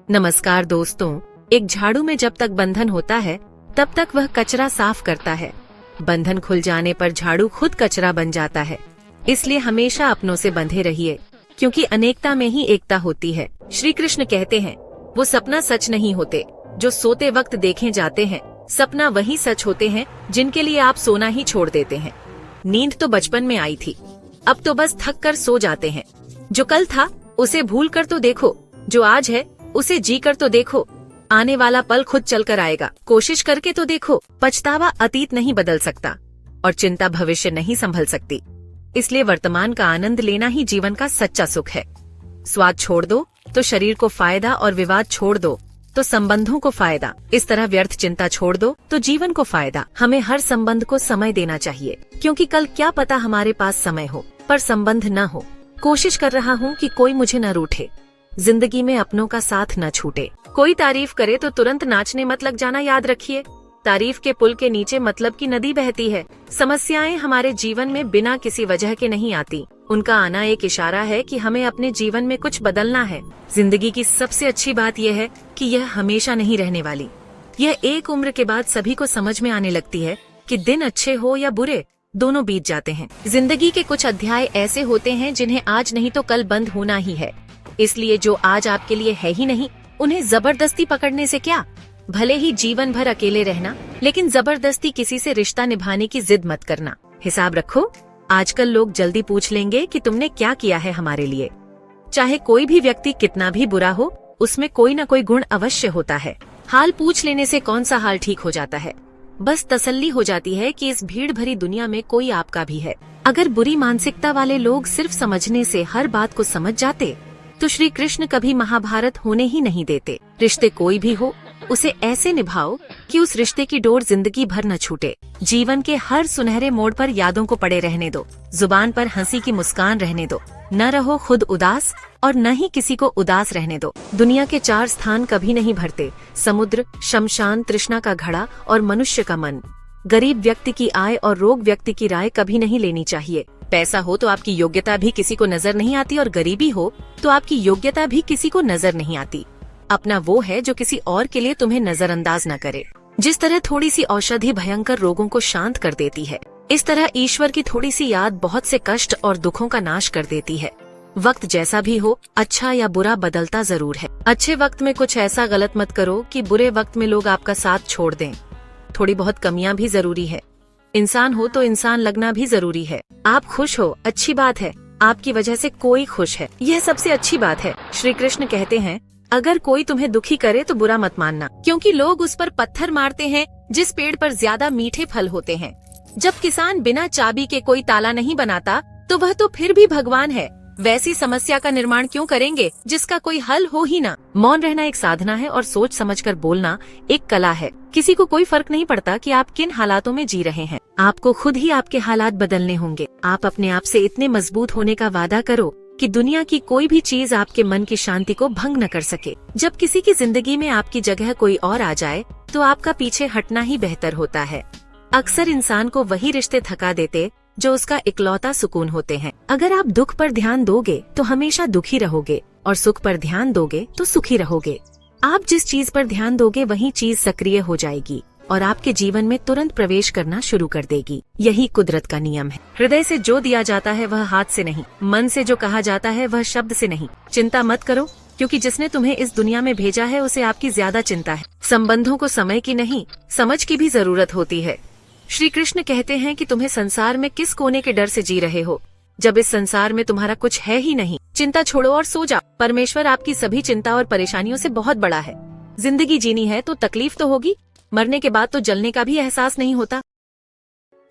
नमस्कार दोस्तों, एक झाड़ू में जब तक बंधन होता है तब तक वह कचरा साफ करता है। बंधन खुल जाने पर झाड़ू खुद कचरा बन जाता है। इसलिए हमेशा अपनों से बंधे रहिए, क्योंकि अनेकता में ही एकता होती है। श्री कृष्ण कहते हैं, वो सपना सच नहीं होते जो सोते वक्त देखे जाते हैं। सपना वही सच होते हैं जिनके लिए आप सोना ही छोड़ देते हैं। नींद तो बचपन में आई थी, अब तो बस थक कर सो जाते हैं। जो कल था उसे भूल कर तो देखो, जो आज है उसे जी कर तो देखो। आने वाला पल खुद चलकर आएगा, कोशिश करके तो देखो। पछतावा अतीत नहीं बदल सकता और चिंता भविष्य नहीं संभल सकती। इसलिए वर्तमान का आनंद लेना ही जीवन का सच्चा सुख है। स्वाद छोड़ दो तो शरीर को फायदा, और विवाद छोड़ दो तो संबंधों को फायदा। इस तरह व्यर्थ चिंता छोड़ दो तो जीवन को फायदा। हमें हर संबंध को समय देना चाहिए, क्योंकि कल क्या पता हमारे पास समय हो पर संबंध न हो। कोशिश कर रहा हूँ कि कोई मुझे न रूठे, जिंदगी में अपनों का साथ न छूटे। कोई तारीफ करे तो तुरंत नाचने मत लग जाना, याद रखिए। तारीफ के पुल के नीचे मतलब की नदी बहती है। समस्याएं हमारे जीवन में बिना किसी वजह के नहीं आती, उनका आना एक इशारा है कि हमें अपने जीवन में कुछ बदलना है। जिंदगी की सबसे अच्छी बात यह है कि यह हमेशा नहीं रहने वाली। यह एक उम्र के बाद सभी को समझ में आने लगती है कि दिन अच्छे हो या बुरे, दोनों बीत जाते हैं। जिंदगी के कुछ अध्याय ऐसे होते हैं जिन्हें आज नहीं तो कल बंद होना ही है। इसलिए जो आज आपके लिए है ही नहीं, उन्हें जबरदस्ती पकड़ने से क्या। भले ही जीवन भर अकेले रहना, लेकिन जबरदस्ती किसी से रिश्ता निभाने की जिद मत करना। हिसाब रखो, आजकल लोग जल्दी पूछ लेंगे कि तुमने क्या किया है हमारे लिए। चाहे कोई भी व्यक्ति कितना भी बुरा हो, उसमें कोई न कोई गुण अवश्य होता है। हाल पूछ लेने से कौन सा हाल ठीक हो जाता है। बस तसल्ली हो जाती है कि इस भीड़ भरी दुनिया में कोई आपका भी है। अगर बुरी मानसिकता वाले लोग सिर्फ समझने से हर बात को समझ जाते तो श्री कृष्ण कभी महाभारत होने ही नहीं देते। रिश्ते कोई भी हो, उसे ऐसे निभाओ कि उस रिश्ते की डोर जिंदगी भर न छूटे। जीवन के हर सुनहरे मोड़ पर यादों को पड़े रहने दो। जुबान पर हंसी की मुस्कान रहने दो। न रहो खुद उदास और न ही किसी को उदास रहने दो। दुनिया के 4 स्थान कभी नहीं भरते, समुद्र, शमशान, तृष्णा का घड़ा और मनुष्य का मन। गरीब व्यक्ति की आय और रोग व्यक्ति की राय कभी नहीं लेनी चाहिए। पैसा हो तो आपकी योग्यता भी किसी को नजर नहीं आती, और गरीबी हो तो आपकी योग्यता भी किसी को नजर नहीं आती। अपना वो है जो किसी और के लिए तुम्हें नजरअंदाज न करे। जिस तरह थोड़ी सी औषधि भयंकर रोगों को शांत कर देती है, इस तरह ईश्वर की थोड़ी सी याद बहुत से कष्ट और दुखों का नाश कर देती है। वक्त जैसा भी हो, अच्छा या बुरा बदलता जरूर है। अच्छे वक्त में कुछ ऐसा गलत मत करो कि बुरे वक्त में लोग आपका साथ छोड़ दें। थोड़ी बहुत कमियां भी जरूरी है। इंसान हो तो इंसान लगना भी जरूरी है। आप खुश हो, अच्छी बात है। आपकी वजह से कोई खुश है, यह सबसे अच्छी बात है। श्री कृष्ण कहते हैं, अगर कोई तुम्हें दुखी करे तो बुरा मत मानना, क्योंकि लोग उस पर पत्थर मारते हैं जिस पेड़ पर ज्यादा मीठे फल होते हैं। जब किसान बिना चाबी के कोई ताला नहीं बनाता तो वह तो फिर भी भगवान है। वैसी समस्या का निर्माण क्यों करेंगे जिसका कोई हल हो ही ना। मौन रहना एक साधना है और सोच समझकर बोलना एक कला है। किसी को कोई फर्क नहीं पड़ता कि आप किन हालातों में जी रहे हैं। आपको खुद ही आपके हालात बदलने होंगे। आप अपने आप से इतने मजबूत होने का वादा करो कि दुनिया की कोई भी चीज आपके मन की शांति को भंग न कर सके। जब किसी की जिंदगी में आपकी जगह कोई और आ जाए तो आपका पीछे हटना ही बेहतर होता है। अक्सर इंसान को वही रिश्ते थका देते जो उसका इकलौता सुकून होते हैं। अगर आप दुख पर ध्यान दोगे तो हमेशा दुखी रहोगे, और सुख पर ध्यान दोगे तो सुखी रहोगे। आप जिस चीज पर ध्यान दोगे वही चीज सक्रिय हो जाएगी और आपके जीवन में तुरंत प्रवेश करना शुरू कर देगी। यही कुदरत का नियम है। हृदय से जो दिया जाता है वह हाथ से नहीं, मन से जो कहा जाता है वह शब्द से नहीं। चिंता मत करो, क्योंकि जिसने तुम्हें इस दुनिया में भेजा है उसे आपकी ज्यादा चिंता है। संबंधों को समय की नहीं, समझ की भी जरूरत होती है। श्री कृष्ण कहते हैं कि तुम्हें संसार में किस कोने के डर से जी रहे हो, जब इस संसार में तुम्हारा कुछ है ही नहीं। चिंता छोड़ो और सो जाओ। परमेश्वर आपकी सभी चिंता और परेशानियों से बहुत बड़ा है। जिंदगी जीनी है तो तकलीफ तो होगी, मरने के बाद तो जलने का भी एहसास नहीं होता।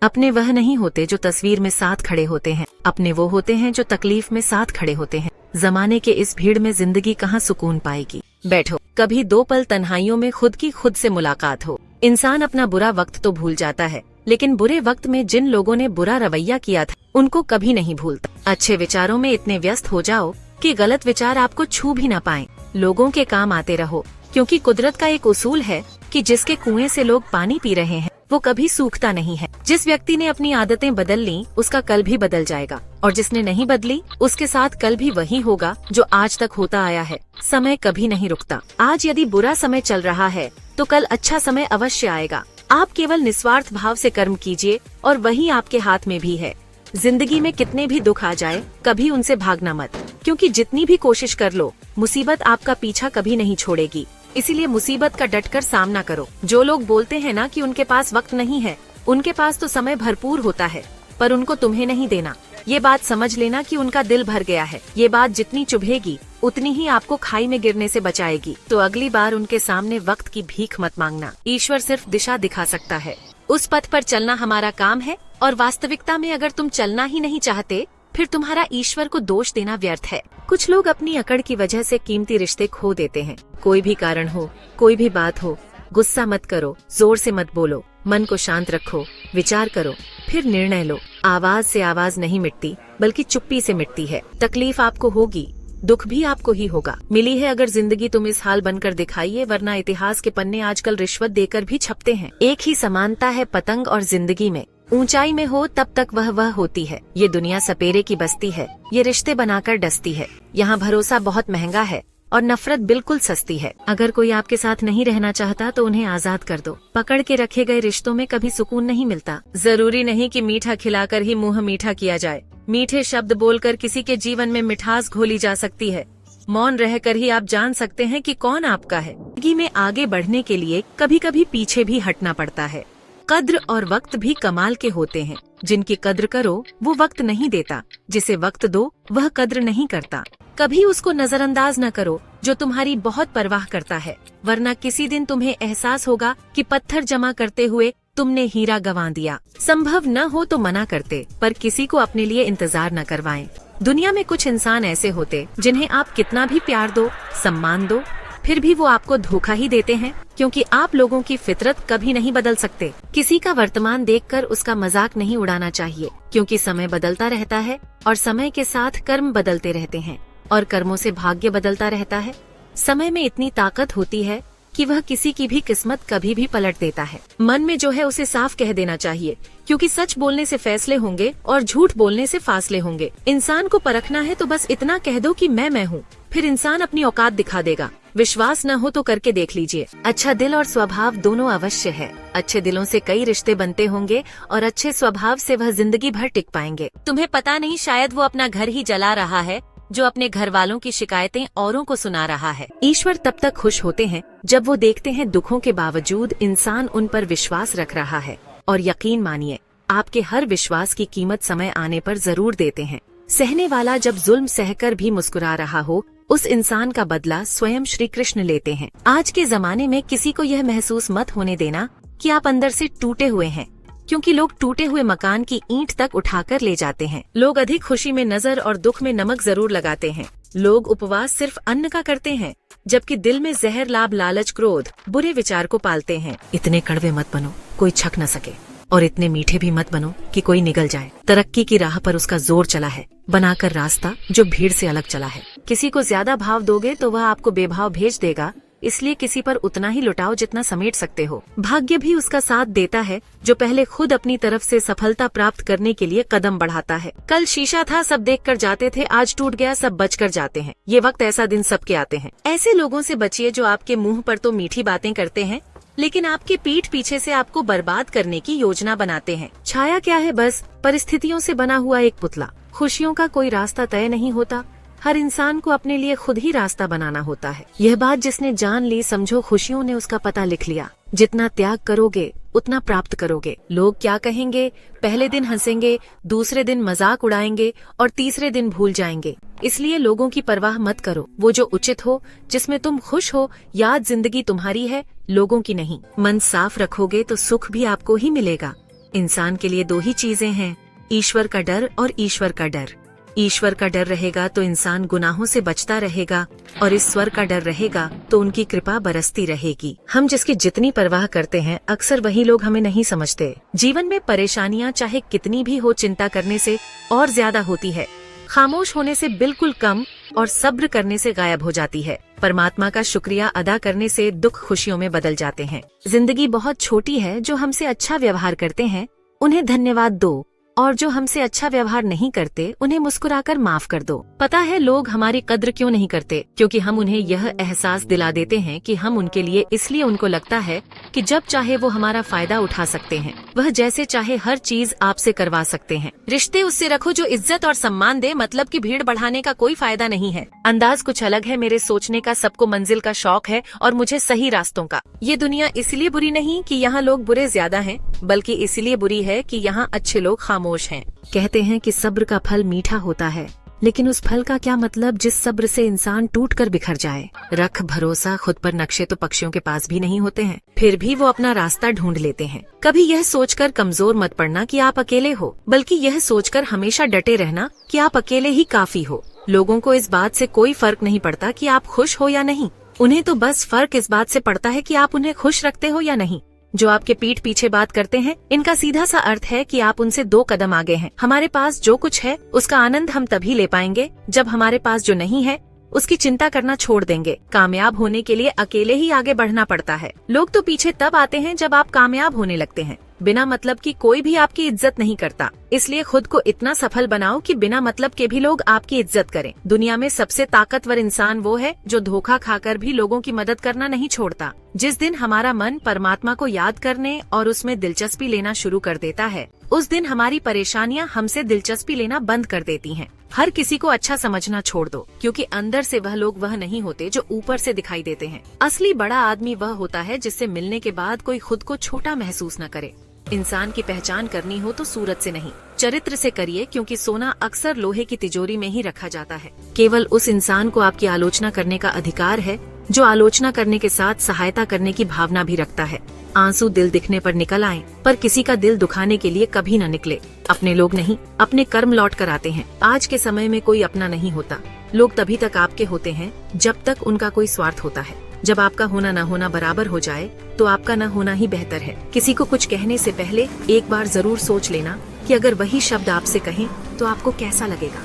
अपने वह नहीं होते जो तस्वीर में साथ खड़े होते हैं, अपने वो होते हैं जो तकलीफ में साथ खड़े होते हैं। जमाने के इस भीड़ में जिंदगी कहाँ सुकून पाएगी। बैठो, कभी 2 पल तन्हाइयों में खुद की खुद से मुलाकात हो। इंसान अपना बुरा वक्त तो भूल जाता है, लेकिन बुरे वक्त में जिन लोगों ने बुरा रवैया किया था उनको कभी नहीं भूलता। अच्छे विचारों में इतने व्यस्त हो जाओ कि गलत विचार आपको छू भी न पाएं। लोगों के काम आते रहो, क्योंकि कुदरत का एक उसूल है कि जिसके कुएं से लोग पानी पी रहे हैं वो कभी सूखता नहीं है। जिस व्यक्ति ने अपनी आदतें बदल ली उसका कल भी बदल जाएगा, और जिसने नहीं बदली उसके साथ कल भी वही होगा जो आज तक होता आया है। समय कभी नहीं रुकता। आज यदि बुरा समय चल रहा है तो कल अच्छा समय अवश्य आएगा। आप केवल निस्वार्थ भाव से कर्म कीजिए और वही आपके हाथ में भी है। जिंदगी में कितने भी दुख आ जाए कभी उनसे भागना मत, क्योंकि जितनी भी कोशिश कर लो मुसीबत आपका पीछा कभी नहीं छोड़ेगी। इसीलिए मुसीबत का डटकर सामना करो। जो लोग बोलते हैं ना कि उनके पास वक्त नहीं है, उनके पास तो समय भरपूर होता है, पर उनको तुम्हें नहीं देना। ये बात समझ लेना कि उनका दिल भर गया है। ये बात जितनी चुभेगी उतनी ही आपको खाई में गिरने से बचाएगी। तो अगली बार उनके सामने वक्त की भीख मत मांगना। ईश्वर सिर्फ दिशा दिखा सकता है, उस पथ पर चलना हमारा काम है। और वास्तविकता में अगर तुम चलना ही नहीं चाहते फिर तुम्हारा ईश्वर को दोष देना व्यर्थ है। कुछ लोग अपनी अकड़ की वजह से कीमती रिश्ते खो देते हैं। कोई भी कारण हो, कोई भी बात हो, गुस्सा मत करो, जोर से मत बोलो, मन को शांत रखो, विचार करो, फिर निर्णय लो। आवाज से आवाज नहीं मिटती बल्कि चुप्पी से मिटती है। तकलीफ आपको होगी, दुख भी आपको ही होगा। मिली है अगर जिंदगी तुम इस हाल बनकर दिखाइए, वरना इतिहास के पन्ने आजकल रिश्वत देकर भी छपते हैं। एक ही समानता है पतंग और जिंदगी में, ऊंचाई में हो तब तक वह होती है। ये दुनिया सपेरे की बस्ती है, ये रिश्ते बनाकर डसती है। यहाँ भरोसा बहुत महंगा है और नफरत बिल्कुल सस्ती है। अगर कोई आपके साथ नहीं रहना चाहता तो उन्हें आजाद कर दो। पकड़ के रखे गए रिश्तों में कभी सुकून नहीं मिलता। जरूरी नहीं कि मीठा खिलाकर ही मुंह मीठा किया जाए। मीठे शब्द बोलकर किसी के जीवन में मिठास घोली जा सकती है। मौन रहकर ही आप जान सकते हैं कि कौन आपका है। जिंदगी में आगे बढ़ने के लिए कभी कभी पीछे भी हटना पड़ता है। कद्र और वक्त भी कमाल के होते हैं। जिनकी कद्र करो वो वक्त नहीं देता, जिसे वक्त दो वह कद्र नहीं करता। कभी उसको नजरअंदाज न करो जो तुम्हारी बहुत परवाह करता है, वरना किसी दिन तुम्हें एहसास होगा कि पत्थर जमा करते हुए तुमने हीरा गंवा दिया। संभव न हो तो मना करते, पर किसी को अपने लिए इंतजार न करवाएं। दुनिया में कुछ इंसान ऐसे होते जिन्हें आप कितना भी प्यार दो, सम्मान दो, फिर भी वो आपको धोखा ही देते हैं, क्योंकि आप लोगों की फितरत कभी नहीं बदल सकते। किसी का वर्तमान देखकर उसका मजाक नहीं उड़ाना चाहिए, क्योंकि समय बदलता रहता है और समय के साथ कर्म बदलते रहते हैं और कर्मों से भाग्य बदलता रहता है। समय में इतनी ताकत होती है कि वह किसी की भी किस्मत कभी भी पलट देता है। मन में जो है उसे साफ कह देना चाहिए, क्योंकि सच बोलने से फैसले होंगे और झूठ बोलने से फासले होंगे। इंसान को परखना है तो बस इतना कह दो कि मैं हूँ, फिर इंसान अपनी औकात दिखा देगा। विश्वास न हो तो करके देख लीजिए। अच्छा दिल और स्वभाव दोनों अवश्य है। अच्छे दिलों से कई रिश्ते बनते होंगे और अच्छे स्वभाव से वह जिंदगी भर टिक पाएंगे। तुम्हें पता नहीं, शायद वो अपना घर ही जला रहा है जो अपने घर वालों की शिकायतें औरों को सुना रहा है। ईश्वर तब तक खुश होते हैं जब वो देखते हैं दुखों के बावजूद इंसान उन पर विश्वास रख रहा है। और यकीन मानिए, आपके हर विश्वास की कीमत समय आने पर जरूर देते हैं। सहने वाला जब जुल्म सहकर भी मुस्कुरा रहा हो, उस इंसान का बदला स्वयं श्री कृष्ण लेते हैं। आज के जमाने में किसी को यह महसूस मत होने देना कि आप अंदर से टूटे हुए हैं, क्योंकि लोग टूटे हुए मकान की ईंट तक उठाकर ले जाते हैं। लोग अधिक खुशी में नजर और दुख में नमक जरूर लगाते हैं। लोग उपवास सिर्फ अन्न का करते हैं, जबकि दिल में जहर, लाभ, लालच, क्रोध, बुरे विचार को पालते हैं। इतने कड़वे मत बनो कोई छक न सके, और इतने मीठे भी मत बनो कि कोई निगल जाए। तरक्की की राह पर उसका जोर चला है, बनाकर रास्ता जो भीड़ से अलग चला है। किसी को ज्यादा भाव दोगे तो वह आपको बेभाव भेज देगा, इसलिए किसी पर उतना ही लुटाओ जितना समेट सकते हो। भाग्य भी उसका साथ देता है जो पहले खुद अपनी तरफ से सफलता प्राप्त करने के लिए कदम बढ़ाता है। कल शीशा था, सब देखकर जाते थे, आज टूट गया, सब बचकर जाते हैं। ये वक्त ऐसा दिन सबके आते हैं। ऐसे लोगों से बचिए जो आपके मुंह पर तो मीठी बातें करते हैं, लेकिन आपके पीठ पीछे से आपको बर्बाद करने की योजना बनाते हैं। छाया क्या है, बस परिस्थितियों से बना हुआ एक पुतला। खुशियों का कोई रास्ता तय नहीं होता, हर इंसान को अपने लिए खुद ही रास्ता बनाना होता है। यह बात जिसने जान ली, समझो खुशियों ने उसका पता लिख लिया। जितना त्याग करोगे उतना प्राप्त करोगे। लोग क्या कहेंगे, पहले दिन हंसेंगे, दूसरे दिन मजाक उड़ाएंगे और तीसरे दिन भूल जाएंगे। इसलिए लोगों की परवाह मत करो। वो जो उचित हो, जिसमें तुम खुश हो, याद जिंदगी तुम्हारी है, लोगों की नहीं। मन साफ रखोगे तो सुख भी आपको ही मिलेगा। इंसान के लिए दो ही चीजें हैं, ईश्वर का डर और ईश्वर का डर। ईश्वर का डर रहेगा तो इंसान गुनाहों से बचता रहेगा, और ईश्वर का डर रहेगा तो उनकी कृपा बरसती रहेगी। हम जिसकी जितनी परवाह करते हैं, अक्सर वही लोग हमें नहीं समझते। जीवन में परेशानियां चाहे कितनी भी हो, चिंता करने से और ज्यादा होती है। खामोश होने से बिल्कुल कम और सब्र करने से गायब हो जाती है। परमात्मा का शुक्रिया अदा करने से दुख खुशियों में बदल जाते हैं। जिंदगी बहुत छोटी है, जो हमसे अच्छा व्यवहार करते हैं उन्हें धन्यवाद दो, और जो हमसे अच्छा व्यवहार नहीं करते उन्हें मुस्कुराकर माफ कर दो। पता है लोग हमारी कद्र क्यों नहीं करते? क्योंकि हम उन्हें यह एहसास दिला देते हैं कि हम उनके लिए, इसलिए उनको लगता है कि जब चाहे वो हमारा फायदा उठा सकते हैं, वह जैसे चाहे हर चीज आपसे करवा सकते हैं। रिश्ते उससे रखो जो इज्जत और सम्मान दे, मतलब कि भीड़ बढ़ाने का कोई फायदा नहीं है। अंदाज कुछ अलग है मेरे सोचने का, सबको मंजिल का शौक है और मुझे सही रास्तों का। ये दुनिया इसलिए बुरी नहीं कि यहाँ लोग बुरे ज्यादा हैं, बल्कि इसलिए बुरी है कि यहाँ अच्छे लोग खामोश हैं। कहते हैं कि सब्र का फल मीठा होता है, लेकिन उस फल का क्या मतलब जिस सब्र से इंसान टूटकर बिखर जाए। रख भरोसा खुद पर, नक्शे तो पक्षियों के पास भी नहीं होते हैं, फिर भी वो अपना रास्ता ढूंढ लेते हैं। कभी यह सोचकर कमजोर मत पड़ना कि आप अकेले हो, बल्कि यह सोचकर हमेशा डटे रहना कि आप अकेले ही काफी हो। लोगों को इस बात से कोई फर्क नहीं पड़ता कि आप खुश हो या नहीं, उन्हें तो बस फर्क इस बात से पड़ता है कि आप उन्हें खुश रखते हो या नहीं। जो आपके पीठ पीछे बात करते हैं, इनका सीधा सा अर्थ है कि आप उनसे 2 कदम आगे हैं। हमारे पास जो कुछ है उसका आनंद हम तभी ले पाएंगे जब हमारे पास जो नहीं है उसकी चिंता करना छोड़ देंगे। कामयाब होने के लिए अकेले ही आगे बढ़ना पड़ता है। लोग तो पीछे तब आते हैं जब आप कामयाब होने लगते हैं। बिना मतलब की कोई भी आपकी इज्जत नहीं करता, इसलिए खुद को इतना सफल बनाओ कि बिना मतलब के भी लोग आपकी इज्जत करें। दुनिया में सबसे ताकतवर इंसान वो है जो धोखा खाकर भी लोगों की मदद करना नहीं छोड़ता। जिस दिन हमारा मन परमात्मा को याद करने और उसमें दिलचस्पी लेना शुरू कर देता है, उस दिन हमारी परेशानियां हमसे दिलचस्पी लेना बंद कर देती हैं। हर किसी को अच्छा समझना छोड़ दो, क्योंकि अंदर से वह लोग वह नहीं होते जो ऊपर से दिखाई देते हैं। असली बड़ा आदमी वह होता है जिससे मिलने के बाद कोई खुद को छोटा महसूस न करे। इंसान की पहचान करनी हो तो सूरत से नहीं, चरित्र से करिए, क्योंकि सोना अक्सर लोहे की तिजोरी में ही रखा जाता है। केवल उस इंसान को आपकी आलोचना करने का अधिकार है जो आलोचना करने के साथ सहायता करने की भावना भी रखता है। आंसू दिल दिखने पर निकल आए, पर किसी का दिल दुखाने के लिए कभी न निकले। अपने लोग नहीं, अपने कर्म लौट कर आते हैं। आज के समय में कोई अपना नहीं होता। लोग तभी तक आपके होते हैं जब तक उनका कोई स्वार्थ होता है। जब आपका होना न होना बराबर हो जाए तो आपका न होना ही बेहतर है। किसी को कुछ कहने से पहले एक बार जरूर सोच लेना कि अगर वही शब्द आपसे कहें तो आपको कैसा लगेगा।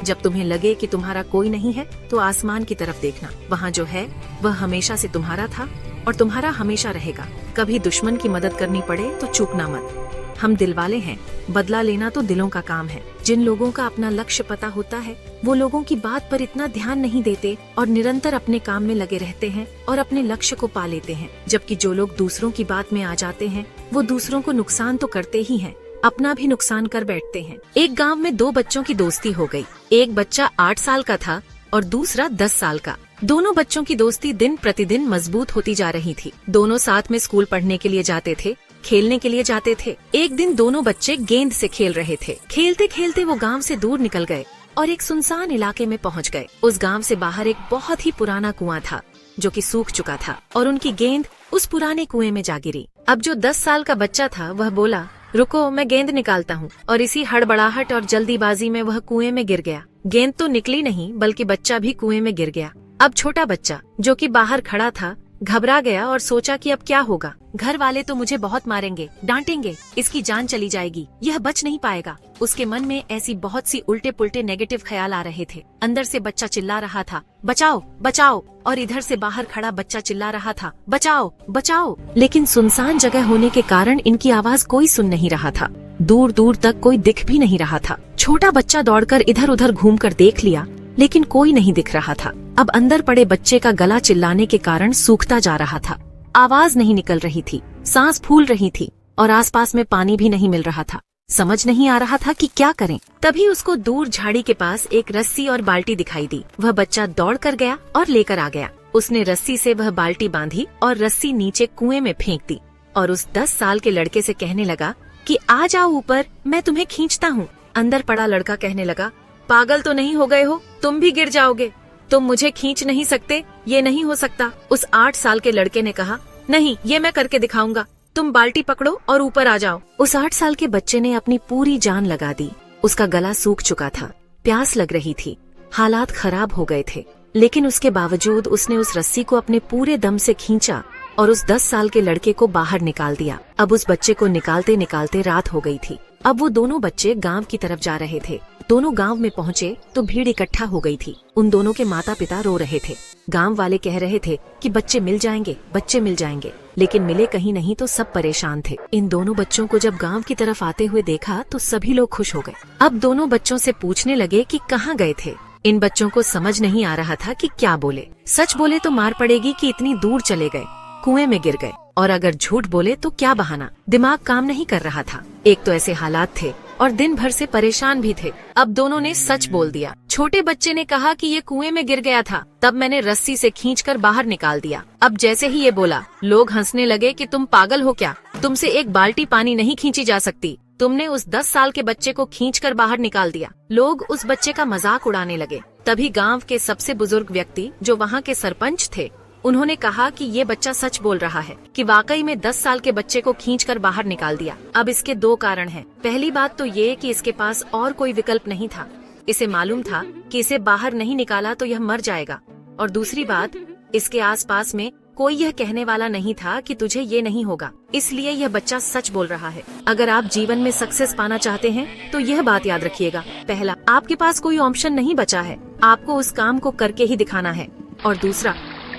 जब तुम्हें लगे कि तुम्हारा कोई नहीं है तो आसमान की तरफ देखना, वहाँ जो है वह हमेशा से तुम्हारा था और तुम्हारा हमेशा रहेगा। कभी दुश्मन की मदद करनी पड़े तो चूकना मत। हम दिल वाले हैं, बदला लेना तो दिलों का काम है। जिन लोगों का अपना लक्ष्य पता होता है वो लोगों की बात पर इतना ध्यान नहीं देते और निरंतर अपने काम में लगे रहते हैं और अपने लक्ष्य को पा लेते हैं। जबकि जो लोग दूसरों की बात में आ जाते हैं वो दूसरों को नुकसान तो करते ही हैं, अपना भी नुकसान कर बैठते हैं। एक गांव में 2 बच्चों की दोस्ती हो गई। एक बच्चा 8 साल का था और दूसरा 10 साल का। दोनों बच्चों की दोस्ती दिन प्रतिदिन मजबूत होती जा रही थी। दोनों साथ में स्कूल पढ़ने के लिए जाते थे, खेलने के लिए जाते थे। एक दिन दोनों बच्चे गेंद से खेल रहे थे। खेलते खेलते वो गांव से दूर निकल गए और एक सुनसान इलाके में पहुंच गए। उस गांव से बाहर एक बहुत ही पुराना कुआं था जो कि सूख चुका था और उनकी गेंद उस पुराने कुएं में जा गिरी। अब जो 10 साल का बच्चा था वह बोला, रुको मैं गेंद निकालता हूँ, और इसी हड़बड़ाहट और जल्दीबाजी में वह कुएं में गिर गया। गेंद तो निकली नहीं बल्कि बच्चा भी कुएं में गिर गया। अब छोटा बच्चा जो कि बाहर खड़ा था घबरा गया और सोचा कि अब क्या होगा। घर वाले तो मुझे बहुत मारेंगे, डांटेंगे, इसकी जान चली जाएगी, यह बच नहीं पाएगा। उसके मन में ऐसी बहुत सी उल्टे पुल्टे नेगेटिव ख्याल आ रहे थे। अंदर से बच्चा चिल्ला रहा था, बचाओ बचाओ, और इधर से बाहर खड़ा बच्चा चिल्ला रहा था, बचाओ बचाओ। लेकिन सुनसान जगह होने के कारण इनकी आवाज कोई सुन नहीं रहा था। दूर दूर तक कोई दिख भी नहीं रहा था। छोटा बच्चा दौड़कर इधर उधर घूमकर देख लिया, लेकिन कोई नहीं दिख रहा था। अब अंदर पड़े बच्चे का गला चिल्लाने के कारण सूखता जा रहा था। आवाज नहीं निकल रही थी, सांस फूल रही थी और आसपास में पानी भी नहीं मिल रहा था। समझ नहीं आ रहा था कि क्या करें। तभी उसको दूर झाड़ी के पास एक रस्सी और बाल्टी दिखाई दी। वह बच्चा दौड़ कर गया और लेकर आ गया। उसने रस्सी से वह बाल्टी बांधी और रस्सी नीचे कुएं में फेंक दी और उस 10 साल के लड़के से कहने लगा कि आ जाओ ऊपर, मैं तुम्हें खींचता हूँ। अंदर पड़ा लड़का कहने लगा, पागल तो नहीं हो गए हो, तुम भी गिर जाओगे, तुम मुझे खींच नहीं सकते, ये नहीं हो सकता। उस 8 साल के लड़के ने कहा, नहीं, ये मैं करके दिखाऊंगा, तुम बाल्टी पकड़ो और ऊपर आ जाओ। उस 8 साल के बच्चे ने अपनी पूरी जान लगा दी। उसका गला सूख चुका था, प्यास लग रही थी, हालात खराब हो गए थे, लेकिन उसके बावजूद उसने उस रस्सी को अपने पूरे दम से खींचा और उस 10 साल के लड़के को बाहर निकाल दिया। अब उस बच्चे को निकालते निकालते रात हो गई थी। अब वो दोनों बच्चे गांव की तरफ जा रहे थे। दोनों गांव में पहुँचे तो भीड़ इकट्ठा हो गई थी। उन दोनों के माता पिता रो रहे थे। गांव वाले कह रहे थे कि बच्चे मिल जाएंगे, बच्चे मिल जाएंगे, लेकिन मिले कहीं नहीं तो सब परेशान थे। इन दोनों बच्चों को जब गांव की तरफ आते हुए देखा तो सभी लोग खुश हो गए। अब दोनों बच्चों से पूछने लगे कि कहाँ गए थे। इन बच्चों को समझ नहीं आ रहा था कि क्या बोले। सच बोले तो मार पड़ेगी कि इतनी दूर चले गए, कुएं में गिर गए, और अगर झूठ बोले तो क्या बहाना। दिमाग काम नहीं कर रहा था। एक तो ऐसे हालात थे और दिन भर से परेशान भी थे। अब दोनों ने सच बोल दिया। छोटे बच्चे ने कहा कि ये कुएं में गिर गया था, तब मैंने रस्सी से खींचकर बाहर निकाल दिया। अब जैसे ही ये बोला, लोग हंसने लगे कि तुम पागल हो क्या, तुमसे एक बाल्टी पानी नहीं खींची जा सकती, तुमने उस 10 साल के बच्चे को खींचकर बाहर निकाल दिया। लोग उस बच्चे का मजाक उड़ाने लगे। तभी गांव के सबसे बुजुर्ग व्यक्ति, जो वहाँ के सरपंच थे, उन्होंने कहा कि ये बच्चा सच बोल रहा है कि वाकई में 10 साल के बच्चे को खींचकर बाहर निकाल दिया। अब इसके 2 कारण हैं। पहली बात तो ये कि इसके पास और कोई विकल्प नहीं था। इसे मालूम था कि इसे बाहर नहीं निकाला तो यह मर जाएगा। और दूसरी बात, इसके आसपास में कोई यह कहने वाला नहीं था कि तुझे ये नहीं होगा। इसलिए यह बच्चा सच बोल रहा है। अगर आप जीवन में सक्सेस पाना चाहते हैं तो यह बात याद रखिएगा। पहला, आपके पास कोई ऑप्शन नहीं बचा है, आपको उस काम को करके ही दिखाना है। और दूसरा,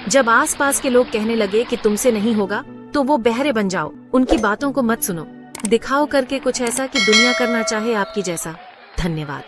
जब आसपास के लोग कहने लगे कि तुमसे नहीं होगा तो वो बहरे बन जाओ, उनकी बातों को मत सुनो। दिखाओ करके कुछ ऐसा कि दुनिया करना चाहे आपकी जैसा। धन्यवाद।